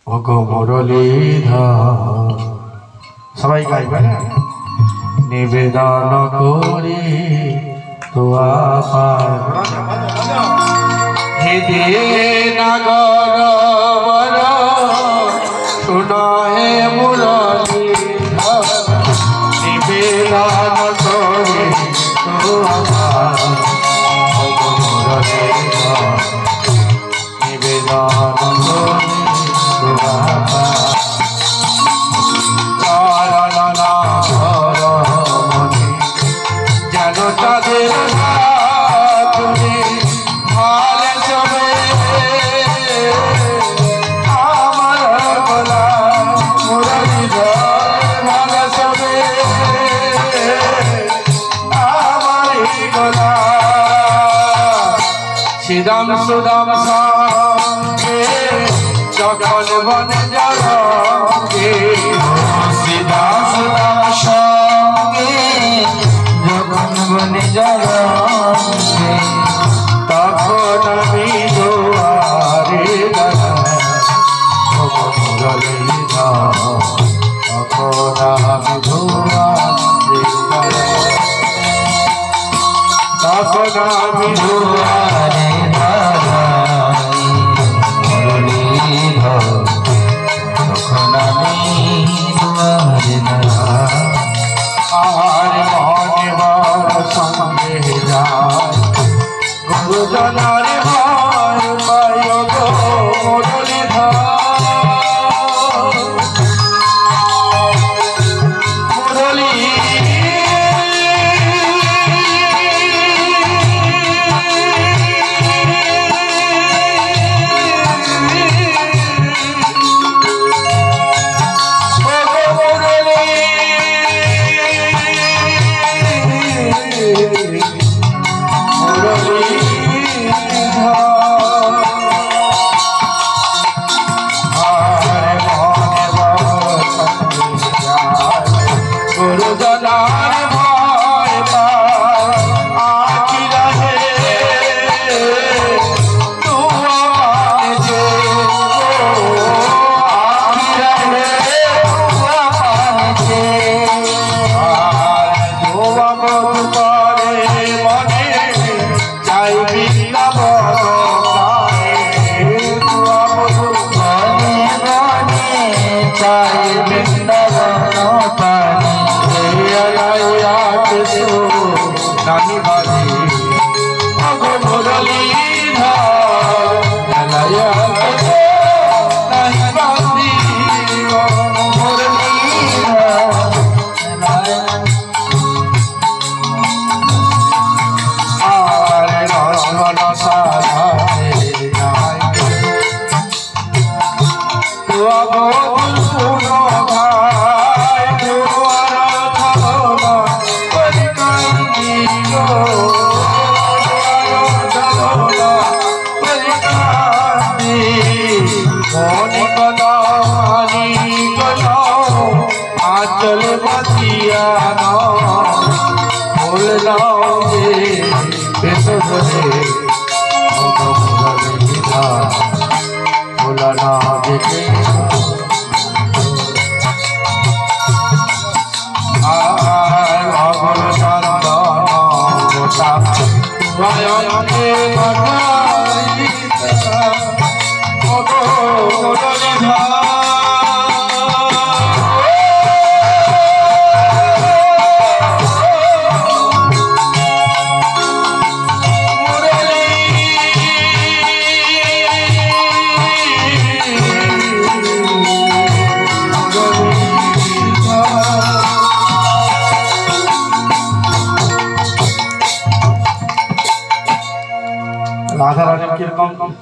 ওগো মুরলীধর সবাই গাইবে নিবেদন করি তোয়া হেদে নাগর বর শুন হে মুরলীধর নিবেদন করি তোয়া ওগো মুরলীধর নিবেদন করি যেন তাদের ভালে সবে আমার গলা মুরলীধর ভালে সবে আমার গলা শ্রীরাম সুদাম সঙ্গে যখন বনে যাবে শ্রীরাম সুদাম সঙ্গে যখন বনে যাবে তখন আমি দুয়ারে তখন আমি দুয়ারে তখন আমি দুয়ারে তখন আমি আর মনে বড় সঙ্গে যায় গুরুজনার ভয় পাই গো মুরলীধর মুরলী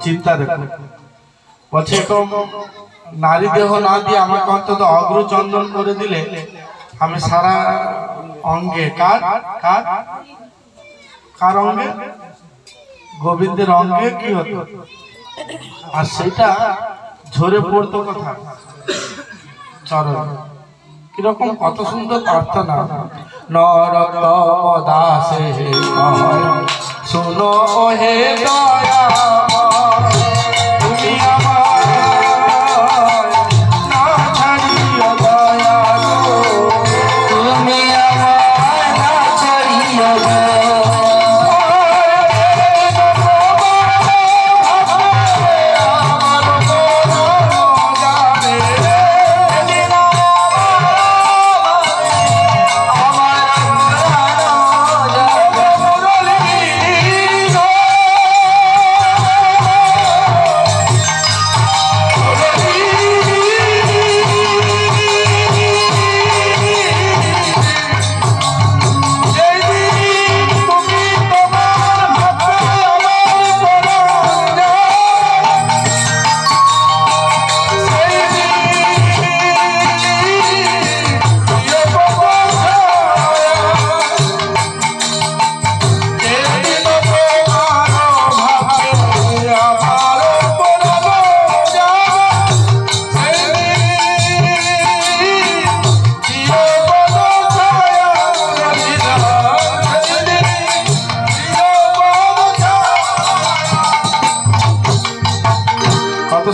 চিন্তা দেখো বলছে নারী দেহ না দিয়ে আমাকে অন্তত অগ্র চন্দন করে দিলে আমি সারা অঙ্গে কার কার কার অঙ্গে গোবিন্দের অঙ্গে কি হতো আর সেটা ঝরে পড়তো কথা চরণ কিরকম কত সুন্দর প্রার্থনা নরতম দাসে শোনো হে দয়া তুমি আমার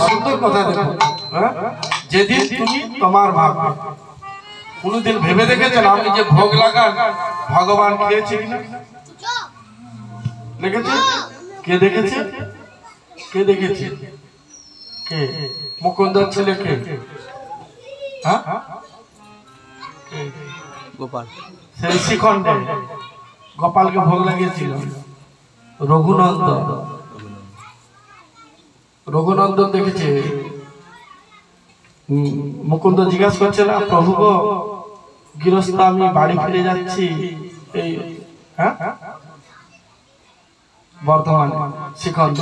সুন্দর কথা দেখো, হ্যাঁ, যেদিন তুমি তোমার ভাববে। কোনদিন ভেবে দেখেছেন আপনি যে ভোগ লাগান ভগবান খেয়েছে কিনা? দেখেছে? কে দেখেছে? কে দেখেছে? কে? মুকুন্দার ছেলে কে? হ্যাঁ, গোপাল। সেই শিখণ্ডে গোপালকে ভোগ লাগিয়েছিল রঘুনন্দন। রঘুনন্দন দেখেছে। মুকুন্দ জিজ্ঞাসা করছে না, প্রভু গো গৃহস্থ আমি বাড়ি ফিরে যাচ্ছি এই হ্যাঁ বর্ধমানে। শিখণ্ড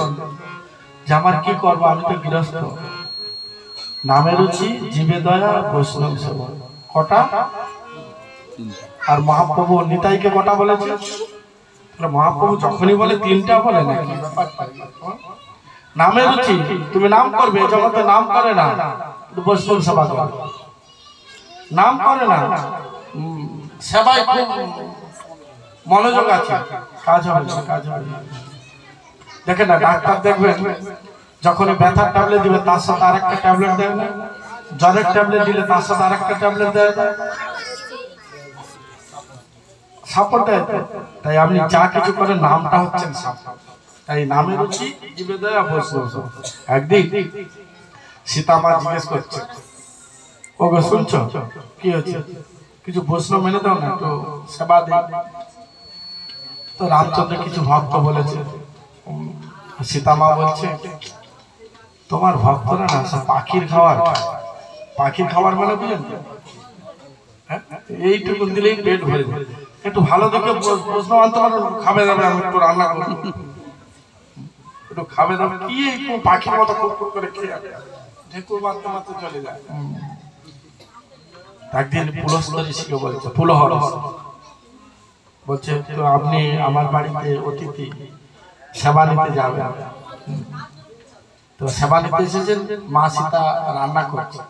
যে আমার কি করবো, আমি তো গৃহস্থ। নামে রুচি, জীবে দয়া, বৈষ্ণব সেবা। কটা? আর মহাপ্রভু নিতাইকে কটা বলেছে? মহাপ্রভু যখনই বলে তিনটা বলে নাকি? নামে রুচি, তুমি নাম করবে, জগতে নাম করে না, বৈষ্ণব সেবা করে। নাম করে না, সেবায় খুব মনোযোগ আছে, কাজ হবে না, কাজ হবে না। দেখেন না, ডাক্তার দেখবেন যখন ব্যথার ট্যাবলেট দিবে তার সাথে আরেকটা ট্যাবলেট দেয় না, জ্বরের ট্যাবলেট দিলে তার সাথে আরেকটা ট্যাবলেট দেয় না, সাপোর্ট দেয়। তাই আপনি যা কিছু করেন নামটা হচ্ছেন সাপোর্ট। তাই নামে রুচি, জীবে দয়া, বৈষ্ণব সেবা। একদিন সীতামা জিজ্ঞেস করছে, ও গো শুনছো কি হচ্ছে? কিছু বৈষ্ণব মেনে দাও না, একটু সেবা দিই। তো রামচন্দ্র কিছু ভক্ত বলেছে। সীতামা বলছে, তোমার ভক্তরা না সব পাখির খাবার। পাখির খাবার মানে বুঝলেন তো, এইটুকু দিলেই পেট ভরে যায়। একটু ভালো দেখে প্রশ্ন আনতে পারো, খাবে দাবে, আমি একটু রান্না করবো, একটু খাবে দাবে। কি পাখির মতো কুকুর করে খেয়ে ঢেকুর মারতে মারতে চলে যায়। একদিন পুলস্তরী ছিল বলছে, পুলহর বলছে, তো আপনি আমার বাড়িতে অতিথি, সেবা নিতে যাবেন। তো সেবা নিতে এসেছেন, মা সীতা রান্না করছে,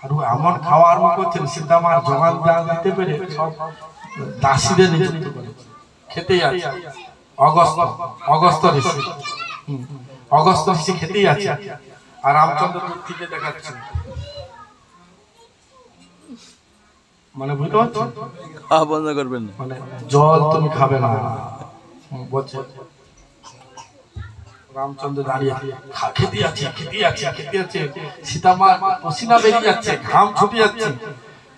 আর এমন খাওয়া আরম্ভ করছেন, সীতা মার জোগান দিতে পেরে সব দাসীদের নিযুক্ত করেছে, খেতেই আছে। অগস্ত ঋষি, অগস্ত ঋষি খেতেই আছে, আর রামচন্দ্র দূর থেকে দেখাচ্ছে। মানে বুঝতে পারছো, বন্ধ করবেন না, মানে জল তুমি খাবে না বলছে। রামচন্দ্র দাঁড়িয়ে খেতে আছে, খেতে আছে, খেতে আছে। সীতামা পসিনা বেরিয়ে যাচ্ছে, ঘাম ছুটে যাচ্ছে।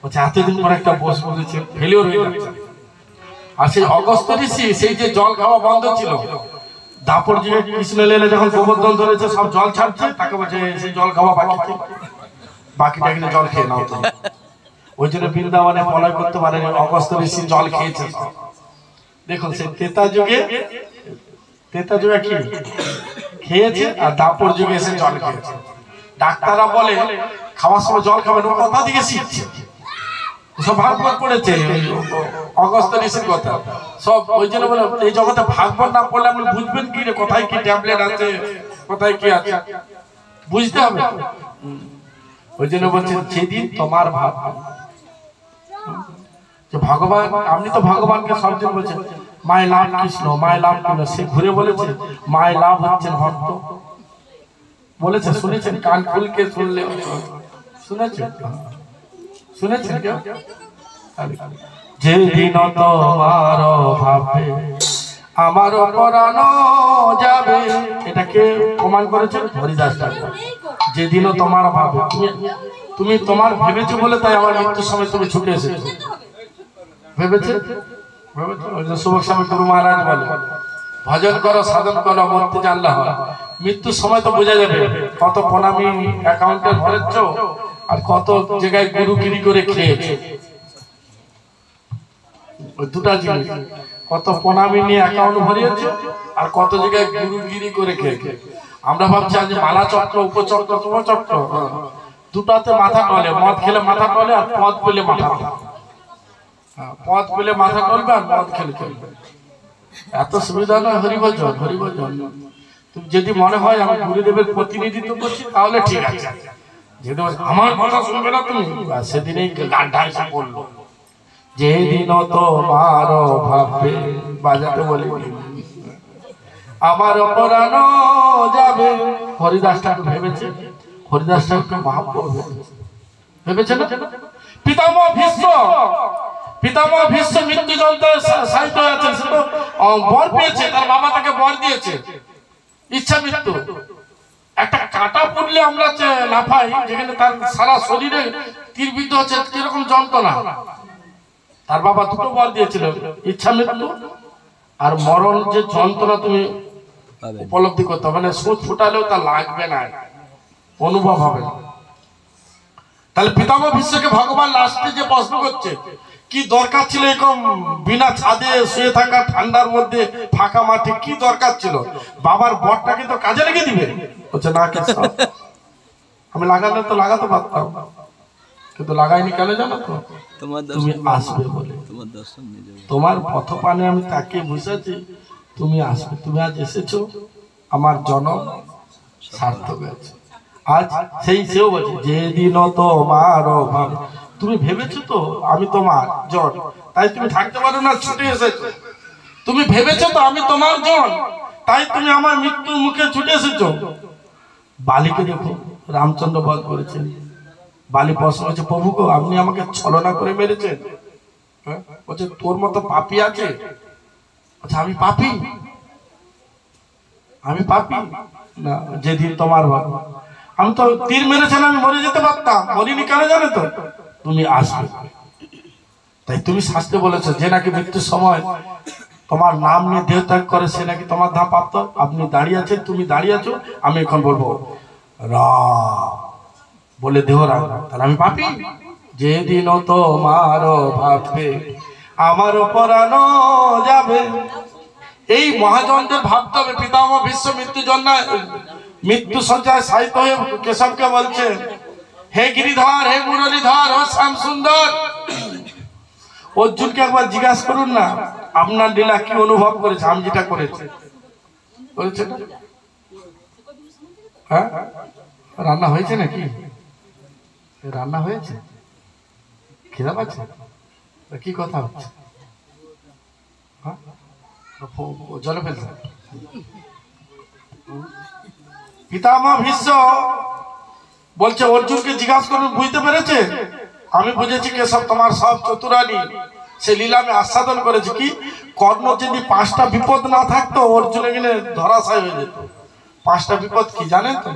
বলছে এতদিন পর একটা বোস বলেছে, ফেলিওর হয়ে যাচ্ছে। আর সেই অগস্ত ঋষি, সেই যে জল খাওয়া বন্ধ ছিল, দাপর যুগে কৃষ্ণ লীলা যখন গোবর্ধন ধরেছে, সব জল ছাড়ছে, তাকে বলছে সেই জল খাওয়া বাকিটা এখানে জল খেয়ে নাও তুমি। ওই জন্য বৃন্দাবনে পলয় করতে পারেনি, অগস্ত ঋষি জল খেয়েছে। দেখুন সেই ত্রেতা যুগে কি খেয়েছে, আর দাপর যুগে এসে জল খেয়েছে। ডাক্তাররা বলে খাওয়ার সময় জল খাবেন, ও কথা দিকে শিখছে, সব ভাগবত পড়েছে অগস্ত ঋষির কথা সব। ওই জন্য বলে এই জগতে ভাগবত না পড়লে আপনি বুঝবেন কি রে, কোথায় কি ট্যাবলেট আছে, কোথায় কি আছে, বুঝতে হবে। ওই জন্য বলছেন যেদিন তোমার ভাব যে ভগবান, আপনি তো ভগবানকে সবজন বলছেন মাই লাভ কৃষ্ণ, মাই লাভ কৃষ্ণ। সে ঘুরে বলেছে মাই লাভ হচ্ছেন ভক্ত, বলেছে। শুনেছেন? কান খুলকে শুনলে শুনেছেন? শুনেছেন কেউ? যেদিন তোমার ভাবে আমার পরাণ যাবে, এটাকে প্রমাণ করেছেন হরিদাস ঠাকুর। যেদিনও তোমার ভাবে, তুমি তোমার ভেবেছো বলে তাই আমার মৃত্যুর সময় তুমি ছুটে এসেছো। ভেবেছে? সুবক স্বামী গুরু মহারাজ বলে ভজন করো, সাধন করো, মরতে জানলে হয়। মৃত্যুর সময় তো বোঝা যাবে কত প্রণামী অ্যাকাউন্টে ভরেছ, আর কত জায়গায় গুরুগিরি করে খেয়েছে। দুটা জিনিস, কত প্রণামী নিয়ে অ্যাকাউন্ট ভরিয়েছে, আর কত জায়গায় গুরুগিরি করে খেয়েছে। আমরা ভাবছি আজ মালা চক্র, উপচক্র, উপচক্র, দুটাতে মাথা টলে। মদ খেলে মাথা টলে, আর পদ পেলে মাথা টলে। পদ পেলে মাথা টলবে, আর মদ খেলে চলবে। এত সুবিধা নয় হরিভজন। হরিভজন তুমি যদি মনে হয় আমি গুরুদেবের প্রতিনিধিত্ব করছি, তাহলে ঠিক আছে। যেহেতু আমার কথা শুনবে না তুমি, সেদিনেই গানটা এসে পড়লো। যেদিন তোমার ভাববে, বাজাতে বলি আমার পরানো যাবে, হরিদাসটা একটু ভেবেছে, হরিদাসটা একটু মহাপ্রভু ভেবেছে না। পিতামহ ভীষ্ম, পিতামহ ভীষ্ম মৃত্যু যন্ত্রণায় সাহিত্য হয়ে আছেন, সে তো বর পেয়েছে, তার বাবা তাকে বর দিয়েছে ইচ্ছা মৃত্যু। একটা কাঁটা পড়লে আমরা লাফাই, যেখানে তার সারা শরীরে তীরবিদ্ধ হচ্ছে, কিরকম যন্ত্রণা। তার বাবা দুটো বর দিয়েছিল, ইচ্ছা মৃত্যু আর মরণ, যে যন্ত্রণা তুমি উপলব্ধি করতে হবে, মানে সুদ ফুটালেও তা লাগবে না, অনুভব হবে না। তাহলে পিতামহ ভীষ্মকে ভগবান লাস্টে যে প্রশ্ন করছে, কি দরকার ছিল এরকম বিনা ছাদে শুয়ে থাকা, ঠান্ডার মধ্যে ফাঁকা মাঠে, কি দরকার ছিল? বাবার বরটা কিন্তু কাজে লেগে দিবে। বলছে না, আমি লাগালে তো লাগাতে পারতাম, কিন্তু লাগাইনি কেন জানো তো? তুমি আসবে বলে, তোমার পথপানে আমি তাকে বুঝাচ্ছি, তুমি আসবে, তুমি আজ এসেছো, আমার জনম সার্থক হয়েছে। আজ সেই সেও বলছে, যেদিন তোমার অভাব, তুমি ভেবেছো তো আমি তোমার জন, তাই তুমি থাকতে পারো না, ছুটে এসেছো। তুমি ভেবেছো তো আমি তোমার জন, তাই তুমি আমার মৃত্যুর মুখে ছুটে এসেছো। বালিকে দেখো, রামচন্দ্র বধ করেছেন। বালি প্রশ্ন হচ্ছে, প্রভু গো, আপনি আমাকে ছলনা করে মেরেছেন? বলছে, তোর মতো পাপী আছে? আচ্ছা, আমি পাপী? আমি পাপী না, যেদিন তোমার বাবা, আমি তো তীর মেরেছেন, আমি মরে যেতে পারতাম, মরিনি কেন জানো তো? তুমি আসবে, তাই তুমি শাস্তে বলেছো, যে নাকি মৃত্যুর সময় তোমার নাম নিয়ে দেহ ত্যাগ করে, সে নাকি তোমার ধাম প্রাপ্ত। আপনি দাঁড়িয়ে আছেন, তুমি দাঁড়িয়ে আছো, আমি এখন বলবো রাম বলে দেহ রাখবো, তাহলে আমি পাপী? যেদিন তোমার ভাববে আমার পরানো যাবে। এই মহাযন্ত্রের ভাবতে হবে। পিতামহ ভীষ্ম মৃত্যু সজ্জায় সাহিত্য হয়ে কেশবকে বলছে, হে গিরিধর, হে মুরলীধর, হে শ্যাম সুন্দর। অর্জুনকে একবার জিজ্ঞাসা করুন না, আপনার লীলা কি অনুভব করেছে, আমি যেটা করেছি। বলেছে হ্যাঁ, রান্না হয়েছে নাকি? রান্না হয়েছে, খিদা পাচ্ছে, কি কথা হচ্ছে? জলে ফেলছে। পিতামহ ভীষ্ম বলছে, অর্জুনকে জিজ্ঞাসা করুন, বুঝতে পেরেছে? আমি বুঝেছি কেশব তোমার সব চতুরানি, সে লীলা আমি আস্বাদন করেছি। কি কর্ণ যদি 5টা বিপদ না থাকতো, অর্জুন এখানে ধরাশায়ী হয়ে যেত। 5টা বিপদ কি জানেন তো?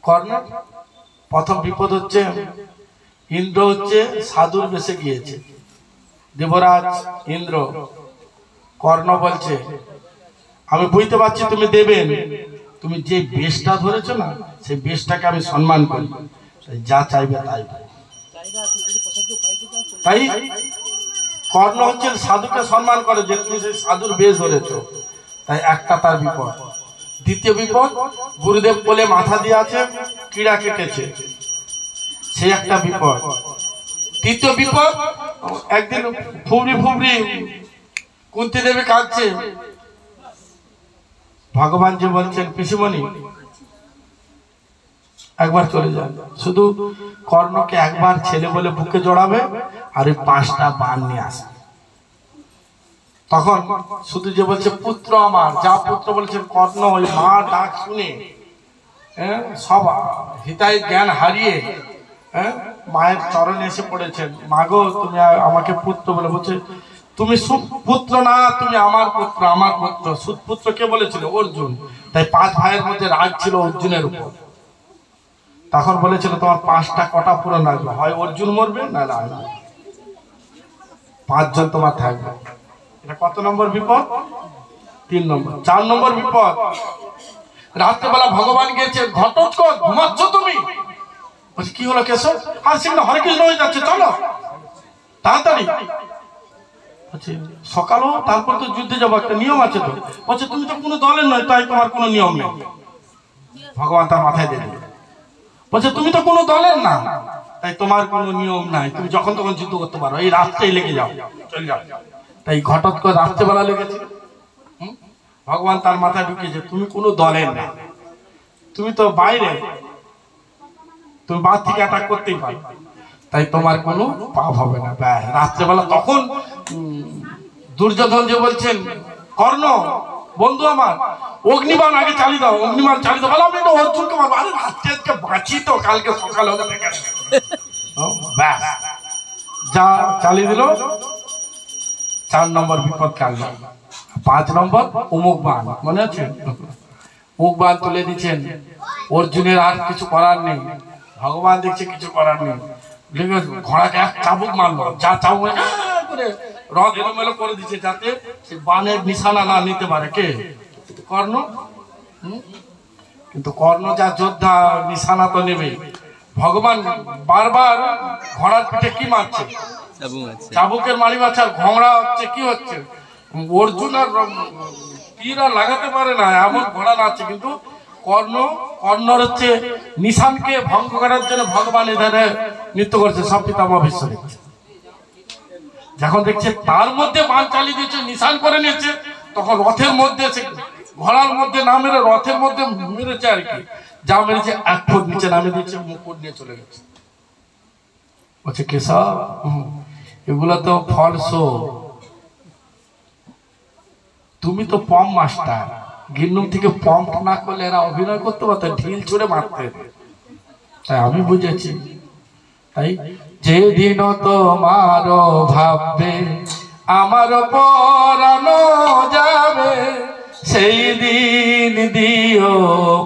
কর্ণ, প্রথম বিপদ হচ্ছে ইন্দ্র হচ্ছে সাধুর বেশে গিয়েছে, দেবরাজ ইন্দ্র। কর্ণ বলছে, আমি বুঝতে পারছি তুমি দেবেন, তুমি যে বেশটা ধরেছো না, সেই বেশটাকে আমি সম্মান করি, যা চাইবে তাই। তাই কর্ণ হচ্ছে সাধুকে সম্মান করে, যে তুমি সেই সাধুর বেশ ধরেছো, তাই একটা তার বিপদ। দ্বিতীয় বিপদ, গুরুদেব কোলে মাথা দিয়ে আছে, কিড়া কেটেছে, সে একটা বিপদ। তৃতীয় বিপদ, একদিন ফুবড়ি কুন্তি দেবী কাঁদছে, ভগবান যে বলছেন, পিসিমণি একবার চলে যান, শুধু কর্ণকে একবার ছেলে বলে বুকে জড়াবে, আর ওই 5টা বাণ নিয়ে আসবে। তখন শুধু যে বলছে, পুত্র আমার, যা পুত্র বলেছেন কর্ণ, ওই মা ডাক শুনে সব হিতায় জ্ঞান হারিয়ে মায়ের চরণে এসে পড়েছেন। মাগো, তুমি আমাকে পুত্র বলে, বলছে তুমি সুপুত্র না, তুমি আমার পুত্র, আমার পুত্র। সুপুত্র কে বলেছিল? অর্জুন। তাই 5 ভাইয়ের মধ্যে রাগ ছিল অর্জুনের উপর। তখন বলেছিল, তোমার 5টা কটা পূরণ লাগবে, হয় অর্জুন মরবে, না না 5 জন তোমার থাকবে। এটা কত নম্বর বিপদ? 3 নম্বর। 4 নম্বর বিপদ, রাত্রেবেলা ভগবান গেছে, ঘটোৎকচ ঘুমাচ্ছ তুমি? বলছে, কি হলো কেশব? আর সেখানে হরে কৃষ্ণ হয়ে যাচ্ছে, চলো তাড়াতাড়ি। সকালও তারপর তো যুদ্ধে যাবো, একটা নিয়ম আছে তো। বলছে, তুমি তো কোনো দলের নয়, তাই তোমার কোনো নিয়ম নেই। ভগবান তার মাথায় দিয়ে দিল। বলছে, তুমি তো কোনো দলের না, তাই তোমার কোনো নিয়ম নাই, তুমি যখন তখন যুদ্ধ করতে পারো, এই রাত্রেই লেগে যাও, চলে যাও। তাই ঘটোৎকচ রাত্রেবেলা লেগেছে। ভগবান তার মাথায় ঢুকিয়েছে, তুমি কোনো দলের না, তুমি তো বাইরে, তুমি বাদ থেকে অ্যাটাক করতেই পারো, তাই তোমার কোনো পাপ হবে না। রাত্রেবেলা তখন দুর্যোধন যে বলছেন, কর্ণ বন্ধু আমার অগ্নিবাণ আগে চালিয়ে দাও, অগ্নিবাণ চালিয়ে দাও। বলে আমি তো অর্জুনকে মারবো। আরে রাত্রে আজকে বাঁচি তো, কালকে সকালে হলে দেখে ব্যাস যা চালিয়ে দিল। 4 নম্বর বিপদ কাটল। 5 নম্বর অমুক বাণ, মনে আছে? মুখ বাণ তুলে দিচ্ছেন। অর্জুনের আর কিছু করার নেই, ভগবান দেখছে কিছু করার নেই। ঘোড়াকে এক চাবুক মারলো, যা চাবুক করে রথ এলোমেলো করে দিচ্ছে, যাতে সে বাণের নিশানা না নিতে পারে। কে? কর্ণ। কিন্তু কর্ণ যা যোদ্ধা, নিশানা তো নেবে। ভগবান বারবার ঘোড়ার পিঠে কি মারছে? চাবুকের মারি মারছে। আর ঘোড়া হচ্ছে কি হচ্ছে, অর্জুন আর তীর আর লাগাতে পারে না, এমন ঘোড়া নাচছে। কিন্তু কর্ণর হচ্ছে নিশানকে ভঙ্গ করার জন্য ভগবান এধারে নৃত্য করছে। সব পিতামহ ভীষ্ম দেখছে। যখন দেখছে তার মধ্যে বাণ চালিয়ে দিয়েছে, নিশান করে নিয়েছে, তখন রথের মধ্যে ঘোড়ার মধ্যে না মেরে রথের মধ্যে মেরেছে। আর কি যা মেরেছে 1 ফুট নিচে নামে দিয়েছে, মুকুট নিয়ে চলে গেছে। বলছে কেশব, এগুলো তো ফলসো, তুমি তো পম মাস্টার। গিন্নুম থেকে পম্প না করলে এরা অভিনয় করতে পারত, ঢিল ছুড়ে মারতে। তাই আমি বুঝেছি। তাই যেদিন তোমার ভাববে আমার পরানো যাবে, সেই দিন দিও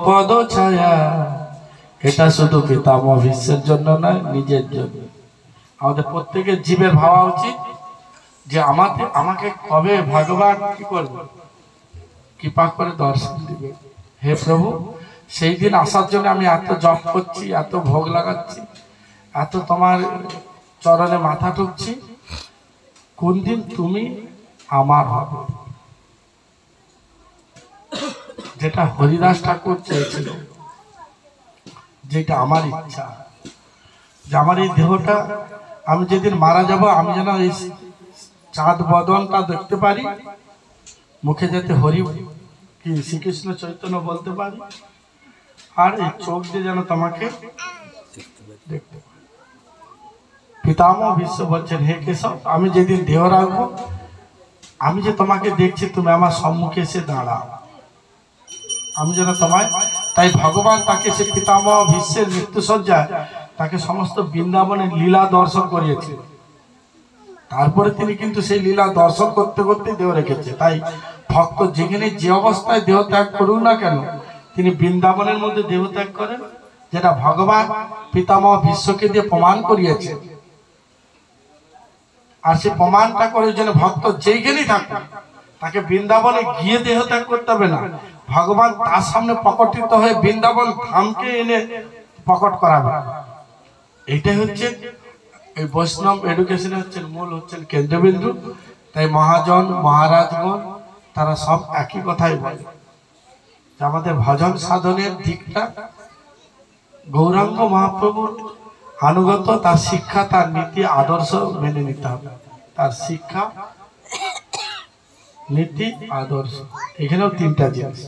পদ ছায়া। এটা শুধু পিতামহ ভীষ্মের জন্য নয়, নিজের জন্য। আমাদের প্রত্যেকের জীবের ভাবা উচিত যে আমাকে কবে ভগবান কি করবে, কৃপা করে দর্শন দিবে। হে প্রভু, সেই দিন আসার জন্য আমি এত জপ করছি, এত ভোগ লাগাচ্ছি, এত তোমার চরণে মাথা ঠুকছি। কোন দিন তুমি আমার হবে। যেটা হরিদাস ঠাকুর চেয়েছিল, যেটা আমার ইচ্ছা, যে আমার এই দেহটা আমি যেদিন মারা যাব, আমি যেন এই চাঁদ বদনটা দেখতে পারি, মুখে যাতে হরি কি শ্রীকৃষ্ণ চৈতন্য বলতে পারি, আর এই চোখ দিয়ে যেন তোমাকে দেখতে পারি। পিতামহ ভীষ্ম বলছেন, হে কেশব, আমি যেদিন দেহ রাখবো, আমি যে তোমাকে দেখছি, তুমি আমার সম্মুখে এসে দাঁড়াও, আমি যেন তোমায়। তাই ভগবান তাকে সে পিতামহ ভীষ্মের মৃত্যুসজ্জায় তাকে সমস্ত বৃন্দাবনের লীলা দর্শন করিয়েছে। তারপরে তিনি কিন্তু সেই লীলা দর্শন করতে করতে দেহ রেখেছে। তাই ভক্ত যেখানে যে অবস্থায় দেহ ত্যাগ করুন না কেন, তিনি বৃন্দাবনের মধ্যে দেহ ত্যাগ করেন, যেটা ভগবান পিতামহ ভীষ্মকে দিয়ে প্রমাণ করিয়েছে। আর সে প্রমাণটা করার জন্য ভক্ত যেখানেই থাকে, তাকে বৃন্দাবনে গিয়ে দেহ ত্যাগ করতে হবে না, ভগবান তার সামনে প্রকটিত হয়ে বৃন্দাবন ধামকে এনে প্রকট করাবে। এইটাই হচ্ছে এই বৈষ্ণব এডুকেশন হচ্ছেন মূল, হচ্ছেন কেন্দ্রবিন্দু। তাই মহাজন মহারাজগণ তারা সব একই কথাই বলে যে আমাদের ভজন সাধনের দিকটা গৌরাঙ্গ মহাপ্রভুর আনুগত, তার শিক্ষা, তার নীতি আদর্শ মেনে নিতে হবে। তার শিক্ষা, নীতি, আদর্শ, এখানেও 3টা জিনিস।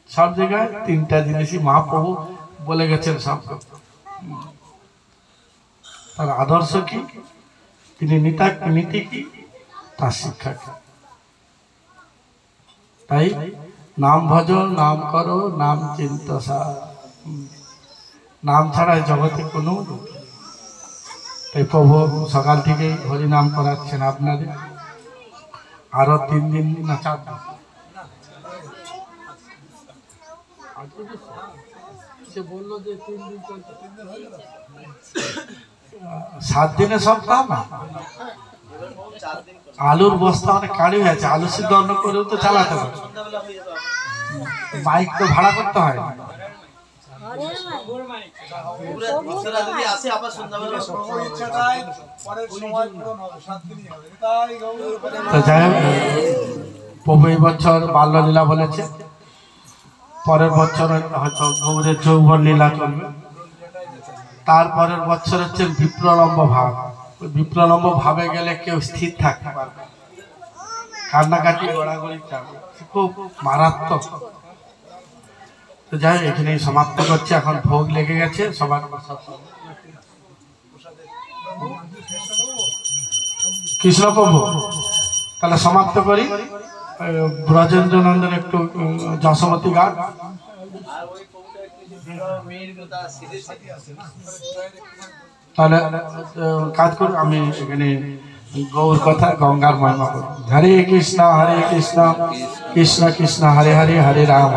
সব জায়গায় 3টা জিনিসই মহাপ্রভু বলে গেছেন। সব তার আদর্শ কি, তিনি নীতি কি, তার শিক্ষা কি। তাই নাম ভজন, নাম করো, নাম চিন্তসা, নাম ছাড়া জগতে কোনো। তাই প্রভু সকাল থেকে হরি নাম করাচ্ছেন আপনাদের। আরো 3 দিন না 4 দিন, সে বললো যে 3 দিন চলছে, 7 দিনে সপ্তাহ না। আলুর বস্তা অনেক কাড়ি হয়েছে, আলু সিদ্ধ অন্য করেও তো চালাতে পারে, বাইক তো ভাড়া করতে হয়। প্রভু এই বছর বাল্যলীলা বলেছে, পরের বছর হয়তো গৌরের যৌবন লীলা চলবে, তারপরের বছর হচ্ছে বিপ্রলম্ব ভাব। বিপ্রলম্ব ভাবে গেলে কেউ স্থির থাকতে পারবে, কান্নাকাটি গড়াগড়ি খুব মারাত্মক। তো যাই এখানেই সমাপ্ত করছে, এখন ভোগ লেগে গেছে সবার। কৃষ্ণ প্রভু তাহলে সমাপ্ত করি। ব্রজেন্দ্র নন্দন একটু যশোমতী গান। তাহলে কাজ করুন, আমি এখানে গৌর কথা গঙ্গার মহিমা করি। হরে কৃষ্ণ কৃষ্ণ কৃষ্ণ হরে হরে, হরে রাম